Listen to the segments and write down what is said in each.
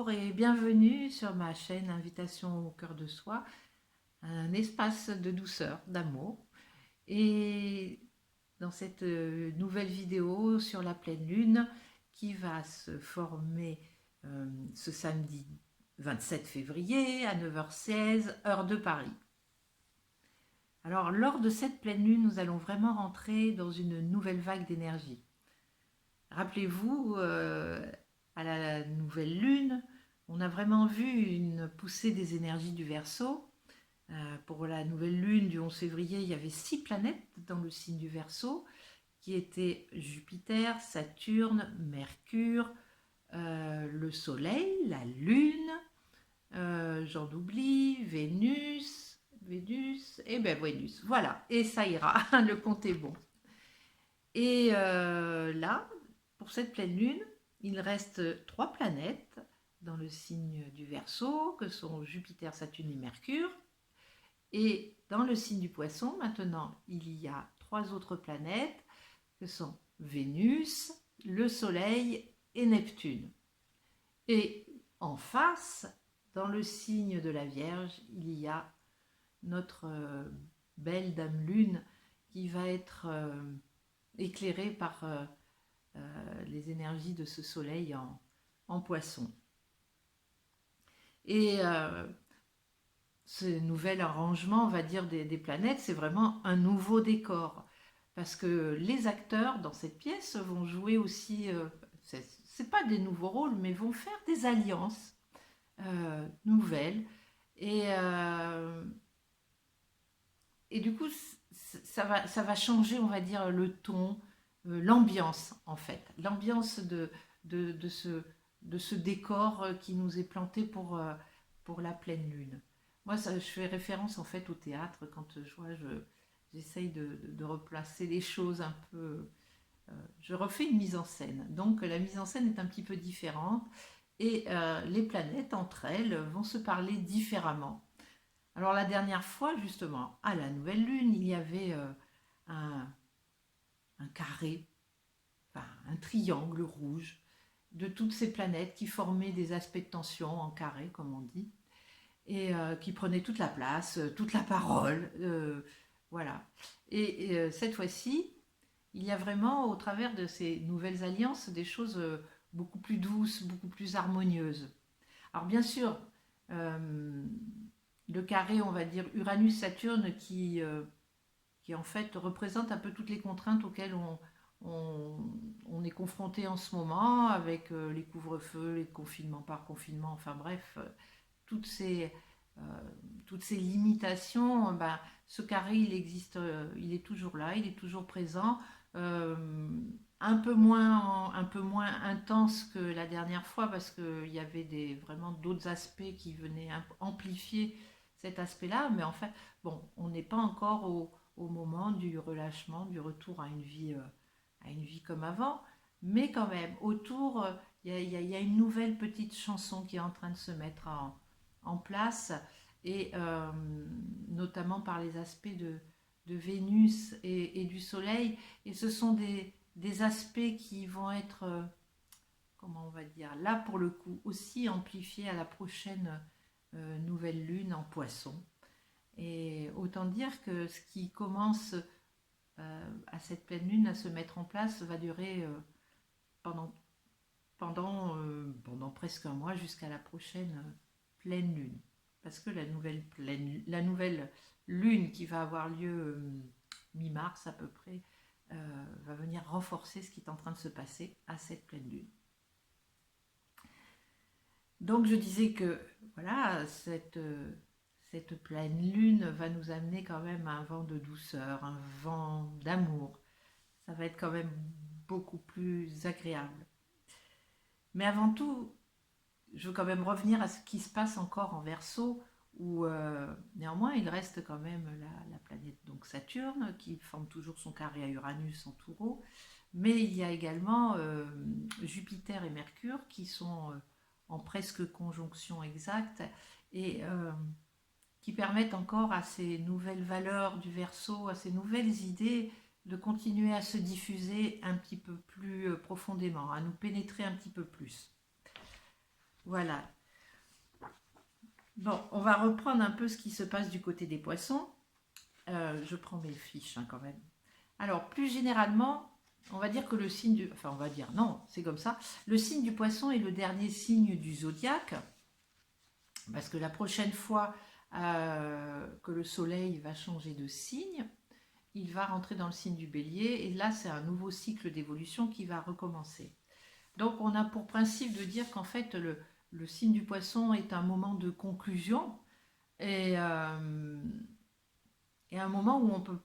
Bonjour et bienvenue sur ma chaîne Invitation au cœur de soi, un espace de douceur, d'amour. Et dans cette nouvelle vidéo sur la pleine lune qui va se former ce samedi 27 février à 9h16, heure de Paris. Alors lors de cette pleine lune, nous allons vraiment rentrer dans une nouvelle vague d'énergie. Rappelez-vous, à la nouvelle lune, on a vraiment vu une poussée des énergies du Verseau. Pour la nouvelle lune du 11 février, il y avait 6 planètes dans le signe du Verseau, qui étaient Jupiter, Saturne, Mercure, le Soleil, la Lune, j'en oublie, Vénus, et ben Vénus, voilà, et ça ira, le compte est bon. Et là, pour cette pleine lune, il reste 3 planètes dans le signe du Verseau, que sont Jupiter, Saturne et Mercure. Et dans le signe du Poisson, maintenant, il y a 3 autres planètes, que sont Vénus, le Soleil et Neptune. Et en face, dans le signe de la Vierge, il y a notre belle Dame Lune qui va être éclairée par les énergies de ce soleil en poisson. Et ce nouvel arrangement, on va dire, des planètes, c'est vraiment un nouveau décor. Parce que les acteurs dans cette pièce vont jouer aussi, c'est pas des nouveaux rôles, mais vont faire des alliances nouvelles. Et du coup, ça va changer, on va dire, le ton, l'ambiance, en fait. L'ambiance de ce décor qui nous est planté pour la pleine lune. Moi, je fais référence, en fait, au théâtre. Quand j'essaye de replacer les choses un peu... je refais une mise en scène. Donc, la mise en scène est un petit peu différente. Et les planètes, entre elles, vont se parler différemment. Alors la dernière fois, justement, à la nouvelle lune, il y avait un, un carré, enfin, un triangle rouge de toutes ces planètes qui formaient des aspects de tension en carré, comme on dit, et qui prenaient toute la place, toute la parole. Voilà. Et cette fois-ci, il y a vraiment, au travers de ces nouvelles alliances, des choses beaucoup plus douces, beaucoup plus harmonieuses. Alors bien sûr, euh, le carré, on va dire Uranus-Saturne, qui en fait représente un peu toutes les contraintes auxquelles on est confronté en ce moment, avec les couvre-feux, les confinements par confinement, enfin bref, toutes ces, euh, toutes ces limitations, ben, ce carré, il existe, il est toujours là, il est toujours présent. euh, un peu moins intense que la dernière fois parce qu'il y avait vraiment d'autres aspects qui venaient amplifier cet aspect-là, mais en fait, bon, on n'est pas encore au moment du relâchement, du retour à une vie comme avant, mais quand même, autour, il y a une nouvelle petite chanson qui est en train de se mettre en place, et notamment par les aspects de Vénus et du Soleil, et ce sont des aspects qui vont être, comment on va dire, là pour le coup, aussi amplifiés à la prochaine nouvelle lune en Poisson. Et autant dire que ce qui commence à cette pleine lune à se mettre en place va durer pendant, pendant presque un mois jusqu'à la prochaine pleine lune. Parce que la nouvelle lune qui va avoir lieu mi-mars à peu près va venir renforcer ce qui est en train de se passer à cette pleine lune. Donc je disais que voilà, cette pleine lune va nous amener quand même à un vent de douceur, un vent d'amour. Ça va être quand même beaucoup plus agréable. Mais avant tout, je veux quand même revenir à ce qui se passe encore en Verseau, où néanmoins il reste quand même la planète donc Saturne, qui forme toujours son carré à Uranus en taureau, mais il y a également Jupiter et Mercure qui sont en presque conjonction exacte, et qui permettent encore à ces nouvelles valeurs du Verseau, à ces nouvelles idées, de continuer à se diffuser un petit peu plus profondément, à nous pénétrer un petit peu plus. Voilà. Bon, on va reprendre un peu ce qui se passe du côté des poissons. Je prends mes fiches quand même. Alors, plus généralement, on va dire que le signe du... Enfin, on va dire, non, c'est comme ça. Le signe du poisson est le dernier signe du zodiaque, parce que la prochaine fois que le soleil va changer de signe, il va rentrer dans le signe du bélier, et là, c'est un nouveau cycle d'évolution qui va recommencer. Donc, on a pour principe de dire qu'en fait, le signe du poisson est un moment de conclusion, et, euh, et un moment où on peut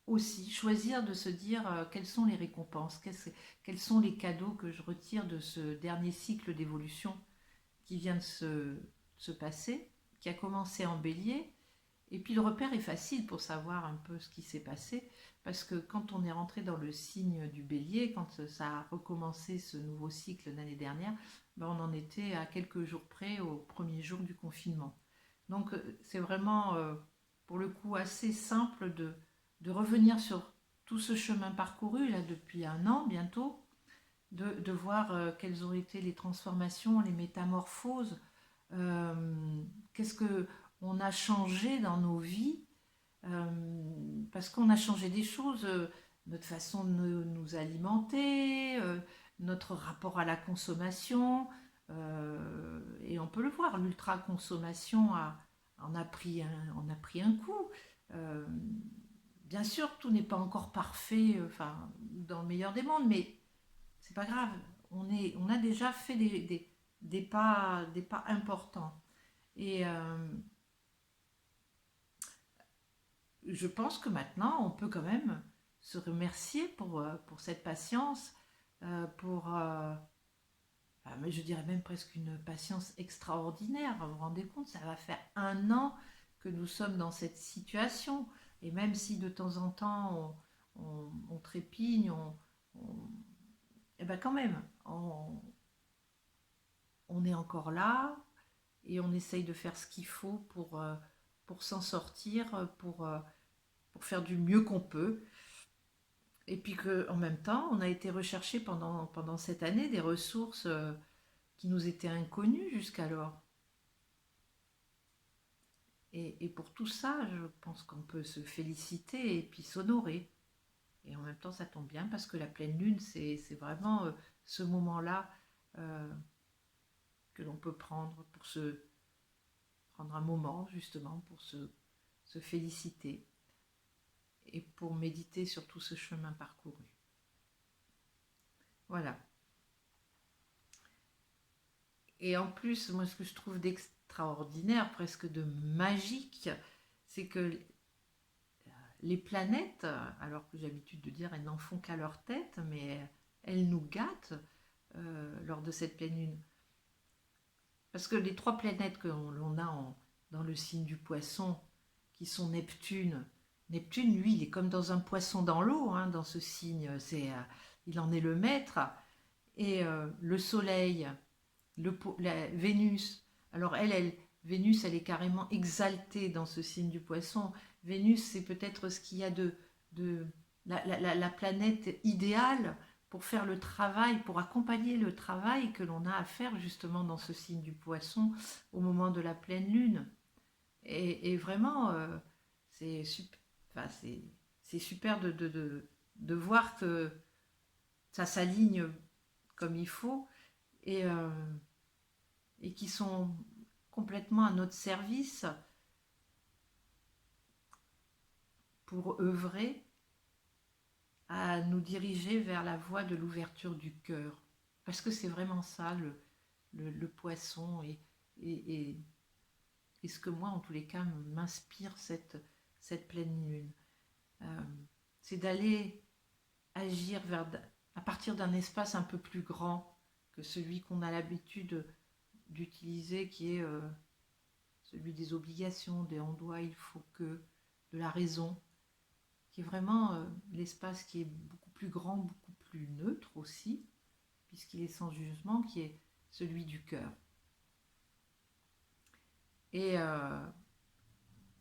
aussi choisir de se dire quelles sont les récompenses, quels sont les cadeaux que je retire de ce dernier cycle d'évolution qui vient de se passer, qui a commencé en bélier. Et puis le repère est facile pour savoir un peu ce qui s'est passé, parce que quand on est rentré dans le signe du bélier, quand ça a recommencé ce nouveau cycle l'année dernière, ben on en était à quelques jours près au premier jour du confinement. Donc c'est vraiment pour le coup assez simple de revenir sur tout ce chemin parcouru là depuis un an bientôt, de voir quelles ont été les transformations, les métamorphoses, qu'est-ce que on a changé dans nos vies, parce qu'on a changé des choses, notre façon de nous alimenter, notre rapport à la consommation, et on peut le voir, l'ultra-consommation on a pris un coup. Euh, Bien sûr, tout n'est pas encore parfait, enfin, dans le meilleur des mondes, mais c'est pas grave. On a déjà fait des pas importants. Et je pense que maintenant, on peut quand même se remercier pour cette patience, pour, mais je dirais même presque une patience extraordinaire. Vous vous rendez compte, ça va faire un an que nous sommes dans cette situation. Et même si de temps en temps on trépigne, et ben quand même, on est encore là et on essaye de faire ce qu'il faut pour s'en sortir, pour faire du mieux qu'on peut. Et puis qu'en même temps, on a été rechercher pendant cette année des ressources qui nous étaient inconnues jusqu'alors. Et pour tout ça, je pense qu'on peut se féliciter et puis s'honorer. Et en même temps, ça tombe bien parce que la pleine lune, c'est vraiment ce moment-là euh, que l'on peut prendre pour prendre un moment justement pour se féliciter et pour méditer sur tout ce chemin parcouru. Voilà. Et en plus, moi, ce que je trouve d'extraordinaire, presque de magique, c'est que les planètes, alors que j'ai l'habitude de dire elles n'en font qu'à leur tête, mais elles nous gâtent lors de cette pleine lune. Parce que les trois planètes que l'on a dans le signe du poisson, qui sont Neptune, Neptune, lui, il est comme dans un poisson dans l'eau, hein, dans ce signe, il en est le maître, et le Soleil, la Vénus, alors Vénus, elle est carrément exaltée dans ce signe du poisson. Vénus, c'est peut-être ce qu'il y a de la planète idéale pour faire le travail, pour accompagner le travail que l'on a à faire justement dans ce signe du poisson au moment de la pleine lune. Et vraiment, c'est super, enfin, c'est super de voir que ça s'aligne comme il faut et, euh, et qui sont complètement à notre service pour œuvrer à nous diriger vers la voie de l'ouverture du cœur. Parce que c'est vraiment ça le poisson et, et ce que moi, en tous les cas, m'inspire cette pleine lune. Euh, c'est d'aller agir à partir d'un espace un peu plus grand que celui qu'on a l'habitude d'utiliser, qui est celui des obligations, des on doit, il faut que, de la raison, qui est vraiment l'espace qui est beaucoup plus grand, beaucoup plus neutre aussi, puisqu'il est sans jugement, qui est celui du cœur. Et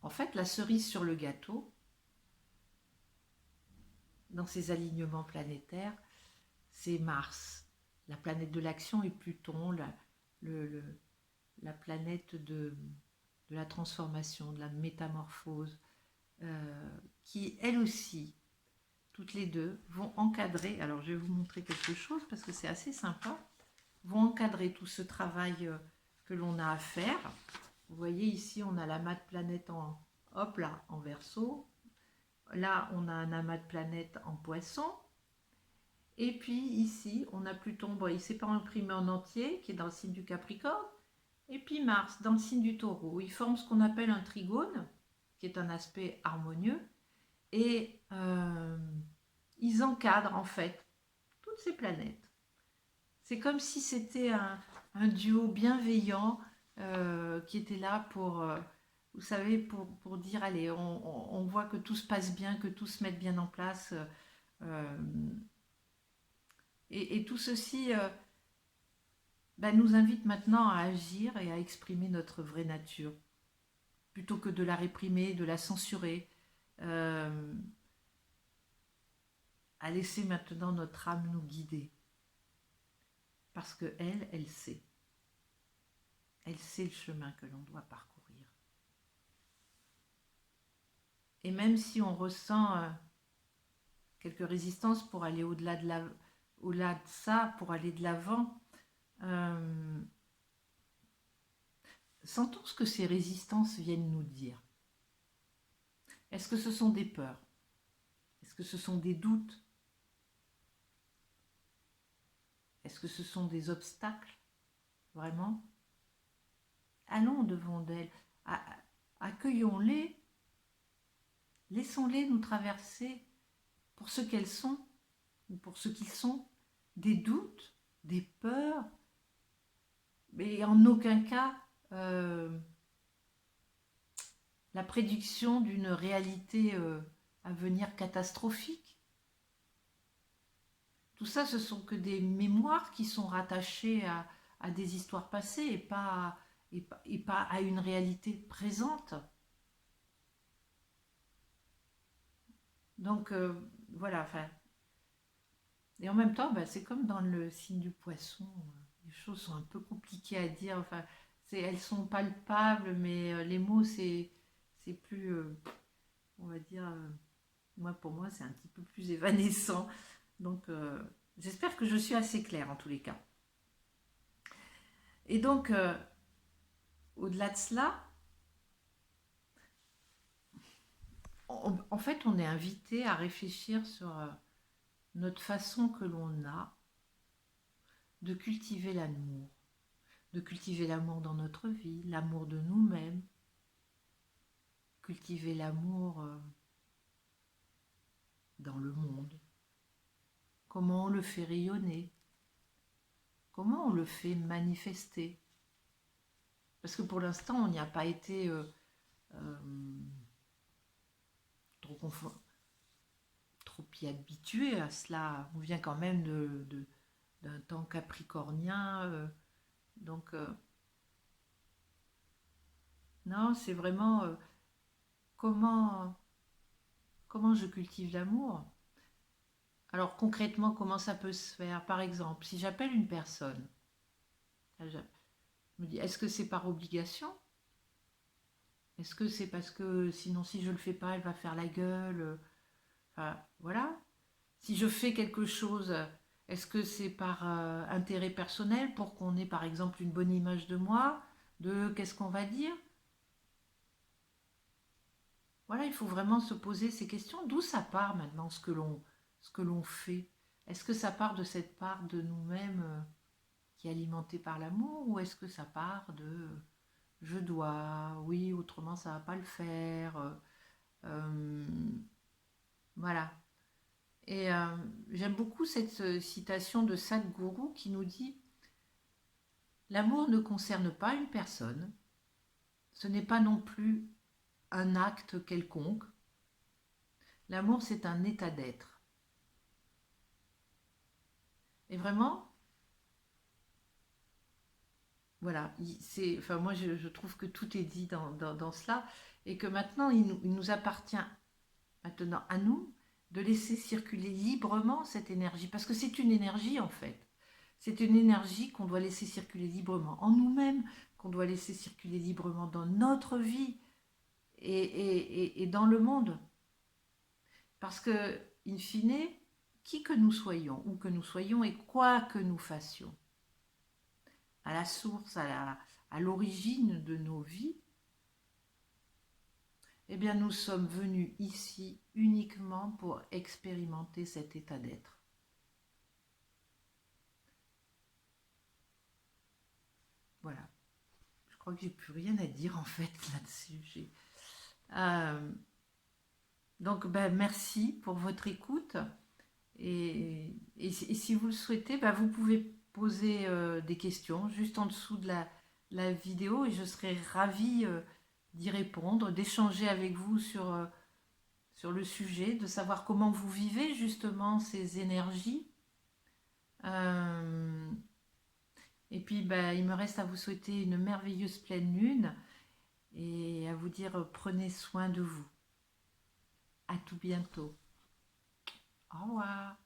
en fait, la cerise sur le gâteau, dans ces alignements planétaires, c'est Mars, la planète de l'action, et Pluton, la planète de la transformation, de la métamorphose, qui, elles aussi, toutes les deux, vont encadrer, alors je vais vous montrer quelque chose parce que c'est assez sympa, vont encadrer tout ce travail que l'on a à faire. Vous voyez ici, on a l'amas de planètes hop là, en Verseau. Là, on a un amas de planètes en Poisson. Et puis ici, on a Pluton, bon, il ne s'est pas imprimé en entier, qui est dans le signe du Capricorne. Et puis Mars, dans le signe du Taureau. Il forme ce qu'on appelle un trigone, qui est un aspect harmonieux. Et ils encadrent en fait toutes ces planètes. C'est comme si c'était un duo bienveillant qui était là pour, vous savez, pour dire, allez, on voit que tout se passe bien, que tout se mette bien en place. Et tout ceci nous invite maintenant à agir et à exprimer notre vraie nature, plutôt que de la réprimer, de la censurer, à laisser maintenant notre âme nous guider. Parce que elle sait. Elle sait le chemin que l'on doit parcourir. Et même si on ressent quelques résistances pour aller au-delà de ça, pour aller de l'avant, sentons ce que ces résistances viennent nous dire. Est-ce que ce sont des peurs? Est-ce que ce sont des doutes? Est-ce que ce sont des obstacles? Vraiment? Allons devant d'elles, accueillons-les, laissons-les nous traverser pour ce qu'elles sont, ou pour ce qu'ils sont, des doutes, des peurs, mais en aucun cas la prédiction d'une réalité à venir catastrophique. Tout ça, ce sont que des mémoires qui sont rattachées à des histoires passées et pas à une réalité présente. Donc, voilà. Enfin, et en même temps, c'est comme dans le signe du Poisson, les choses sont un peu compliquées à dire. Enfin, elles sont palpables, mais les mots, c'est plus, on va dire, pour moi, c'est un petit peu plus évanescent. Donc, j'espère que je suis assez claire en tous les cas. Et donc, au-delà de cela, en fait, on est invité à réfléchir sur notre façon que l'on a de cultiver l'amour, dans notre vie, l'amour de nous-mêmes, cultiver l'amour dans le monde. Comment on le fait rayonner? Comment on le fait manifester? Parce que pour l'instant, on n'y a pas été trop y habitué à cela. On vient quand même d'un temps capricornien. Donc, non, c'est vraiment comment je cultive l'amour. Alors concrètement, comment ça peut se faire? Par exemple, si j'appelle une personne, je me dis, est-ce que c'est par obligation? Est-ce que c'est parce que sinon si je le fais pas, elle va faire la gueule? Enfin, voilà. Si je fais quelque chose, est-ce que c'est par intérêt personnel pour qu'on ait par exemple une bonne image de moi, de qu'est-ce qu'on va dire? Voilà, il faut vraiment se poser ces questions. D'où ça part maintenant ce que l'on fait? Est-ce que ça part de cette part de nous-mêmes qui est alimentée par l'amour, ou est-ce que ça part de je dois, oui, autrement ça va pas le faire, voilà. Et j'aime beaucoup cette citation de Sadhguru qui nous dit: l'amour ne concerne pas une personne, ce n'est pas non plus un acte quelconque. L'amour, c'est un état d'être. Et vraiment, voilà, moi je trouve que tout est dit dans cela, et que maintenant il nous appartient maintenant à nous de laisser circuler librement cette énergie, parce que c'est une énergie en fait. C'est une énergie qu'on doit laisser circuler librement en nous-mêmes, qu'on doit laisser circuler librement dans notre vie et dans le monde. Parce que, in fine, qui que nous soyons, où que nous soyons et quoi que nous fassions, à la source, à l'origine de nos vies, eh bien nous sommes venus ici uniquement pour expérimenter cet état d'être. Voilà. Je crois que j'ai plus rien à dire en fait là-dessus. Donc merci pour votre écoute. Et si vous le souhaitez, vous pouvez poser des questions juste en dessous de la vidéo et je serai ravie d'y répondre, d'échanger avec vous sur le sujet, de savoir comment vous vivez justement ces énergies. Et puis il me reste à vous souhaiter une merveilleuse pleine lune et à vous dire prenez soin de vous. À tout bientôt. Au revoir.